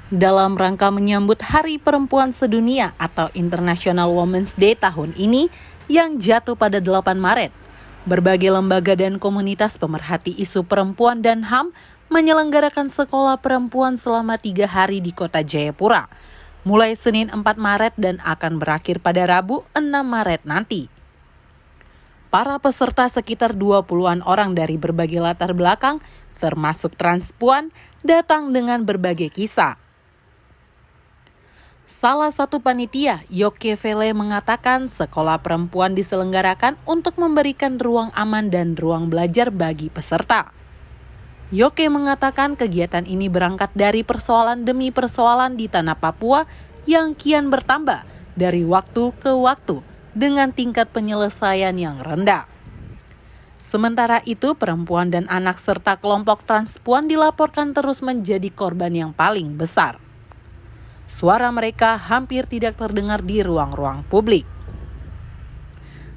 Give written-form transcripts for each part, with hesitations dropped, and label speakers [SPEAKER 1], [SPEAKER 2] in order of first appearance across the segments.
[SPEAKER 1] Dalam rangka menyambut Hari Perempuan Sedunia atau International Women's Day tahun ini yang jatuh pada 8 Maret, berbagai lembaga dan komunitas pemerhati isu perempuan dan HAM menyelenggarakan sekolah perempuan selama 3 hari di kota Jayapura, mulai Senin 4 Maret dan akan berakhir pada Rabu 6 Maret nanti. Para peserta sekitar 20-an orang dari berbagai latar belakang, termasuk transpuan, datang dengan berbagai kisah. Salah satu panitia, Yoke Vele, mengatakan sekolah perempuan diselenggarakan untuk memberikan ruang aman dan ruang belajar bagi peserta. Yoke mengatakan kegiatan ini berangkat dari persoalan demi persoalan di tanah Papua yang kian bertambah dari waktu ke waktu dengan tingkat penyelesaian yang rendah. Sementara itu, perempuan dan anak serta kelompok transpuan dilaporkan terus menjadi korban yang paling besar. Suara mereka hampir tidak terdengar di ruang-ruang publik.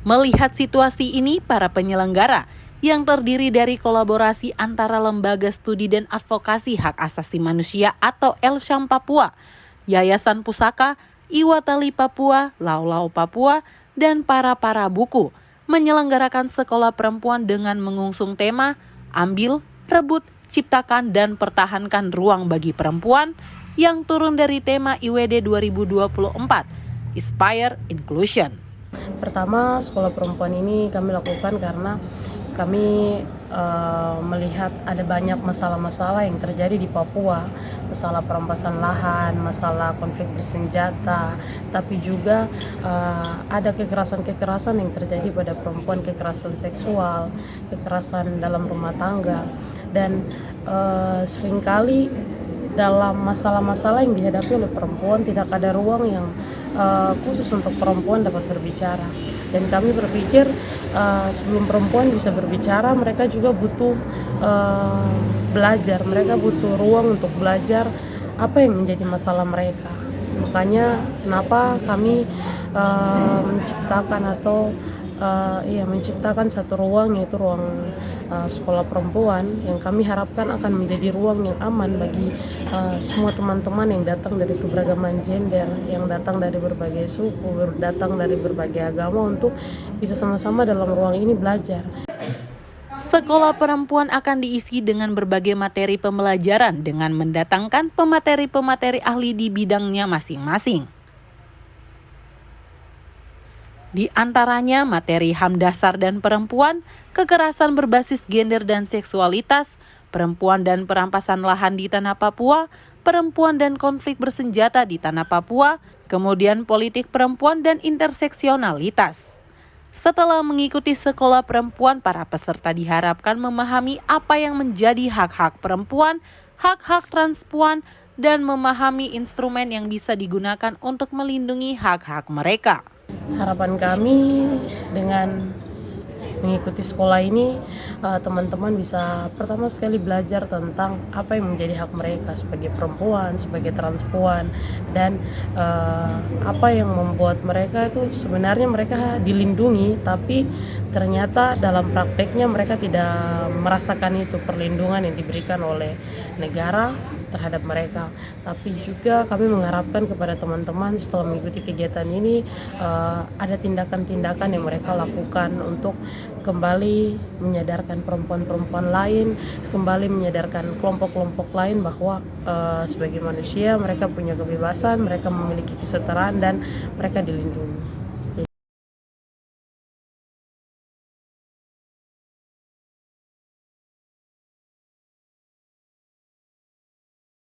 [SPEAKER 1] Melihat situasi ini, para penyelenggara yang terdiri dari kolaborasi antara Lembaga Studi dan Advokasi Hak Asasi Manusia atau El-Syam Papua, Yayasan Pusaka, Iwatali Papua, Lau Papua, dan para buku, menyelenggarakan sekolah perempuan dengan mengusung tema Ambil, Rebut, Ciptakan, dan Pertahankan Ruang bagi Perempuan yang turun dari tema IWD 2024, Inspire Inclusion.
[SPEAKER 2] Pertama, sekolah perempuan ini kami lakukan karena kami melihat ada banyak masalah-masalah yang terjadi di Papua, masalah perampasan lahan, masalah konflik bersenjata, tapi juga ada kekerasan-kekerasan yang terjadi pada perempuan, kekerasan seksual, kekerasan dalam rumah tangga, dan seringkali dalam masalah-masalah yang dihadapi oleh perempuan tidak ada ruang yang khusus untuk perempuan dapat berbicara. Dan kami berpikir sebelum perempuan bisa berbicara, mereka juga butuh belajar, mereka butuh ruang untuk belajar apa yang menjadi masalah mereka. Makanya kenapa kami menciptakan satu ruang, yaitu ruang sekolah perempuan yang kami harapkan akan menjadi ruang yang aman bagi semua teman-teman yang datang dari keberagaman gender, yang datang dari berbagai suku, datang dari berbagai agama untuk bisa sama-sama dalam ruang ini belajar.
[SPEAKER 1] Sekolah perempuan akan diisi dengan berbagai materi pembelajaran dengan mendatangkan pemateri-pemateri ahli di bidangnya masing-masing. Di antaranya materi HAM dasar dan perempuan, kekerasan berbasis gender dan seksualitas, perempuan dan perampasan lahan di tanah Papua, perempuan dan konflik bersenjata di tanah Papua, kemudian politik perempuan dan interseksionalitas. Setelah mengikuti sekolah perempuan, para peserta diharapkan memahami apa yang menjadi hak-hak perempuan, hak-hak transpuan, dan memahami instrumen yang bisa digunakan untuk melindungi hak-hak mereka.
[SPEAKER 2] Harapan kami dengan mengikuti sekolah ini, teman-teman bisa pertama sekali belajar tentang apa yang menjadi hak mereka sebagai perempuan, sebagai transpuan, dan apa yang membuat mereka itu sebenarnya mereka dilindungi, tapi ternyata dalam prakteknya mereka tidak merasakan itu perlindungan yang diberikan oleh negara terhadap mereka. Tapi juga kami mengharapkan kepada teman-teman setelah mengikuti kegiatan ini ada tindakan-tindakan yang mereka lakukan untuk kembali menyadarkan perempuan-perempuan lain, kembali menyadarkan kelompok-kelompok lain bahwa sebagai manusia mereka punya kebebasan, mereka memiliki kesetaraan, dan mereka dilindungi.